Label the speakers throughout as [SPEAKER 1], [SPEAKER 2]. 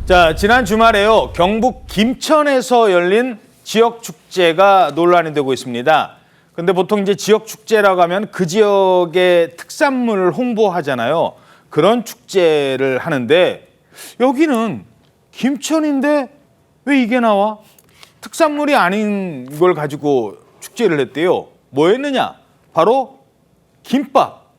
[SPEAKER 1] 자, 지난 주말에요. 경북 김천에서 열린 지역 축제가 논란이 되고 있습니다. 근데 보통 이제 지역 축제라고 하면 그 지역의 특산물을 홍보하잖아요. 그런 축제를 하는데 여기는 김천인데 왜 이게 나와? 특산물이 아닌 걸 가지고 축제를 했대요. 뭐였느냐? 바로 김밥.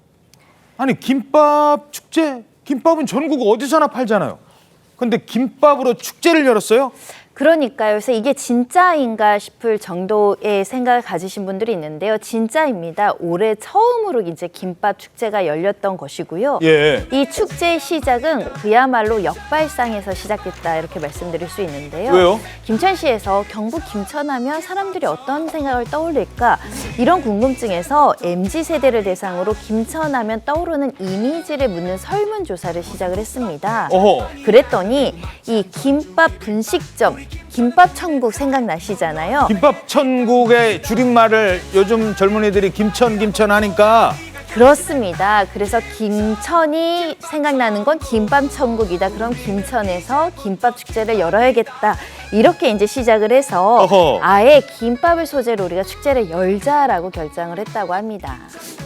[SPEAKER 1] 아니, 김밥 축제? 김밥은 전국 어디서나 팔잖아요. 근데 김밥으로 축제를 열었어요?
[SPEAKER 2] 그러니까요. 그래서 이게 진짜인가 싶을 정도의 생각을 가지신 분들이 있는데요. 진짜입니다. 올해 처음으로 이제 김밥 축제가 열렸던 것이고요.
[SPEAKER 1] 예.
[SPEAKER 2] 이 축제의 시작은 그야말로 역발상에서 시작됐다 이렇게 말씀드릴 수 있는데요.
[SPEAKER 1] 왜요?
[SPEAKER 2] 김천시에서 경북 김천하면 사람들이 어떤 생각을 떠올릴까 이런 궁금증에서 MZ세대를 대상으로 김천하면 떠오르는 이미지를 묻는 설문조사를 시작을 했습니다.
[SPEAKER 1] 어허.
[SPEAKER 2] 그랬더니 이 김밥 분식점 김밥 천국 생각나시잖아요.
[SPEAKER 1] 김밥 천국의 줄임말을 요즘 젊은이들이 김천 하니까
[SPEAKER 2] 그렇습니다. 그래서 김천이 생각나는 건 김밥 천국이다. 그럼 김천에서 김밥 축제를 열어야겠다. 이렇게 이제 시작을 해서
[SPEAKER 1] 어허.
[SPEAKER 2] 아예 김밥을 소재로 우리가 축제를 열자라고 결정을 했다고 합니다.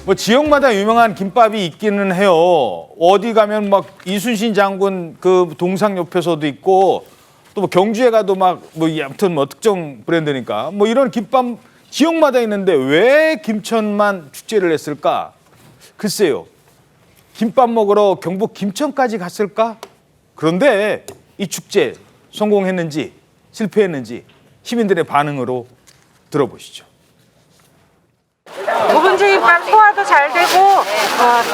[SPEAKER 1] 뭐 지역마다 유명한 김밥이 있기는 해요. 어디 가면 막 이순신 장군 그 동상 옆에서도 있고 또 뭐 경주에 가도 막 뭐 아무튼 뭐 특정 브랜드니까 뭐 이런 김밥 지역마다 있는데 왜 김천만 축제를 했을까? 글쎄요. 김밥 먹으러 경북 김천까지 갔을까? 그런데 이 축제 성공했는지 실패했는지 시민들의 반응으로 들어보시죠.
[SPEAKER 3] 묵은지김밥 소화도 잘 되고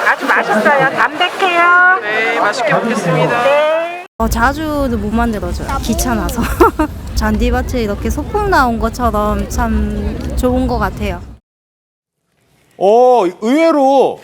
[SPEAKER 3] 아주 맛있어요. 담백해요.
[SPEAKER 4] 네, 맛있게 먹겠습니다.
[SPEAKER 3] 네.
[SPEAKER 5] 자주는 못 만들어줘요. 귀찮아서. 잔디밭에 이렇게 소풍 나온 것처럼 참 좋은 것 같아요.
[SPEAKER 1] 의외로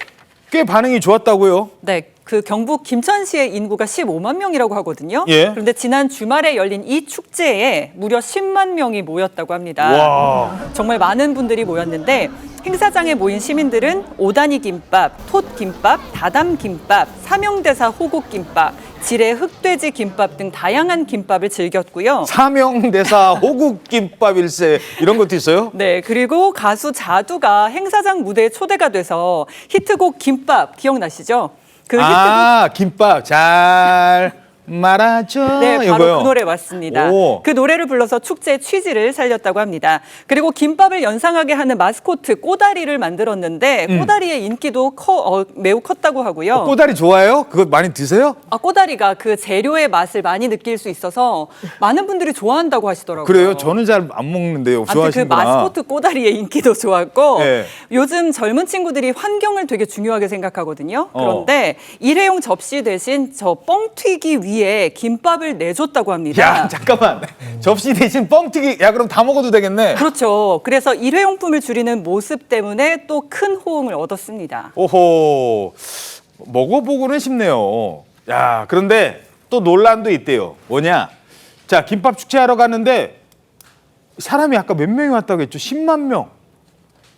[SPEAKER 1] 꽤 반응이 좋았다고요?
[SPEAKER 4] 네, 그 경북 김천시의 인구가 15만 명이라고 하거든요.
[SPEAKER 1] 예.
[SPEAKER 4] 그런데 지난 주말에 열린 이 축제에 무려 10만 명이 모였다고 합니다.
[SPEAKER 1] 와.
[SPEAKER 4] 정말 많은 분들이 모였는데 행사장에 모인 시민들은 오다니 김밥, 톳 김밥, 다담 김밥, 삼형대사 호국 김밥, 지뢰 흑돼지 김밥 등 다양한 김밥을 즐겼고요.
[SPEAKER 1] 삼형대사 호국김밥일세 이런 것도 있어요?
[SPEAKER 4] 네, 그리고 가수 자두가 행사장 무대에 초대가 돼서 히트곡 김밥 기억나시죠? 그 히트곡
[SPEAKER 1] 김밥 잘 말아줘.
[SPEAKER 4] 네, 바로
[SPEAKER 1] 이거요?
[SPEAKER 4] 그 노래 맞습니다.
[SPEAKER 1] 오.
[SPEAKER 4] 그 노래를 불러서 축제의 취지를 살렸다고 합니다. 그리고 김밥을 연상하게 하는 마스코트 꼬다리를 만들었는데 꼬다리의 인기도 매우 컸다고 하고요.
[SPEAKER 1] 꼬다리 좋아해요? 그거 많이 드세요?
[SPEAKER 4] 꼬다리가 그 재료의 맛을 많이 느낄 수 있어서 많은 분들이 좋아한다고 하시더라고요.
[SPEAKER 1] 그래요? 저는 잘 안 먹는데요.
[SPEAKER 4] 아무튼 그
[SPEAKER 1] 좋아하시는구나.
[SPEAKER 4] 마스코트 꼬다리의 인기도 좋았고
[SPEAKER 1] 네.
[SPEAKER 4] 요즘 젊은 친구들이 환경을 되게 중요하게 생각하거든요. 그런데 일회용 접시 대신 저 뻥튀기 위에 김밥을 내줬다고 합니다.
[SPEAKER 1] 야, 잠깐만. 접시 대신 뻥튀기. 야, 그럼 다 먹어도 되겠네.
[SPEAKER 4] 그렇죠. 그래서 일회용품을 줄이는 모습 때문에 또 큰 호응을 얻었습니다.
[SPEAKER 1] 오호. 먹어보고는 싶네요. 야, 그런데 또 논란도 있대요. 뭐냐? 자, 김밥 축제하러 갔는데 사람이 아까 몇 명이 왔다고 했죠? 10만 명.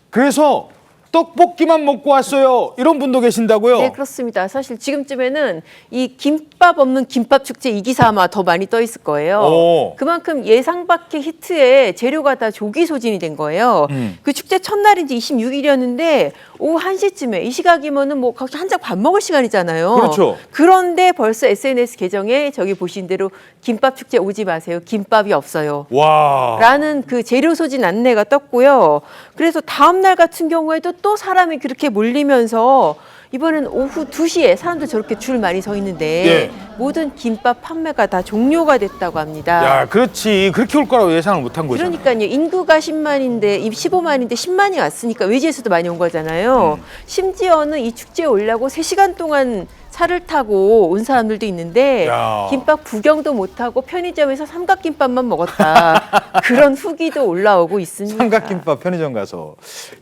[SPEAKER 1] 그래서 떡볶이만 먹고 왔어요. 이런 분도 계신다고요?
[SPEAKER 6] 네, 그렇습니다. 사실 지금쯤에는 이 김밥 없는 김밥 축제 이 기사 아마 더 많이 떠 있을 거예요.
[SPEAKER 1] 오.
[SPEAKER 6] 그만큼 예상 밖의 히트에 재료가 다 조기 소진이 된 거예요. 그 축제 첫날인지 26일이었는데 오후 1시쯤에 이 시각이면은 뭐 각자 한 장 밥 먹을 시간이잖아요.
[SPEAKER 1] 그렇죠.
[SPEAKER 6] 그런데 벌써 SNS 계정에 저기 보신 대로 김밥 축제 오지 마세요. 김밥이 없어요.
[SPEAKER 1] 와.
[SPEAKER 6] 라는 그 재료 소진 안내가 떴고요. 그래서 다음 날 같은 경우에도 또 사람이 그렇게 몰리면서 이번엔 오후 2시에 사람들 저렇게 줄 많이 서 있는데
[SPEAKER 1] 예.
[SPEAKER 6] 모든 김밥 판매가 다 종료가 됐다고 합니다.
[SPEAKER 1] 야, 그렇지. 그렇게 올 거라고 예상을 못 한 거잖아.
[SPEAKER 6] 그러니까요. 인구가 10만인데 15만인데 10만이 왔으니까 외지에서도 많이 온 거잖아요. 심지어는 이 축제에 오려고 3시간 동안 차를 타고 온 사람들도 있는데
[SPEAKER 1] 야.
[SPEAKER 6] 김밥 구경도 못하고 편의점에서 삼각김밥만 먹었다. 그런 후기도 올라오고 있습니다.
[SPEAKER 1] 삼각김밥 편의점 가서.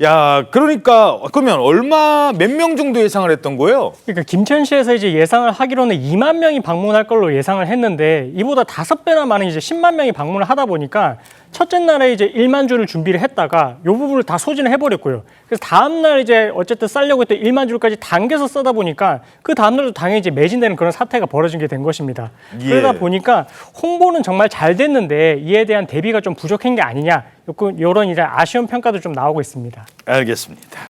[SPEAKER 1] 야, 그러니까 그러면 몇 명 정도 예상을 했던 거예요?
[SPEAKER 7] 그러니까 김천시에서 이제 예상을 하기로는 2만 명이 방문할 걸로 예상을 했는데 이보다 5배나 많은 이제 10만 명이 방문을 하다 보니까 첫째 날에 이제 1만 주를 준비를 했다가 이 부분을 다 소진을 해버렸고요. 그래서 다음 날 이제 어쨌든 싸려고 했던 1만 주까지 당겨서 쓰다 보니까 그 다음 날도 당연히 이제 매진되는 그런 사태가 벌어진 게 된 것입니다.
[SPEAKER 1] 예.
[SPEAKER 7] 그러다 보니까 홍보는 정말 잘 됐는데 이에 대한 대비가 좀 부족한 게 아니냐, 이런 이제 아쉬운 평가도 좀 나오고 있습니다.
[SPEAKER 1] 알겠습니다.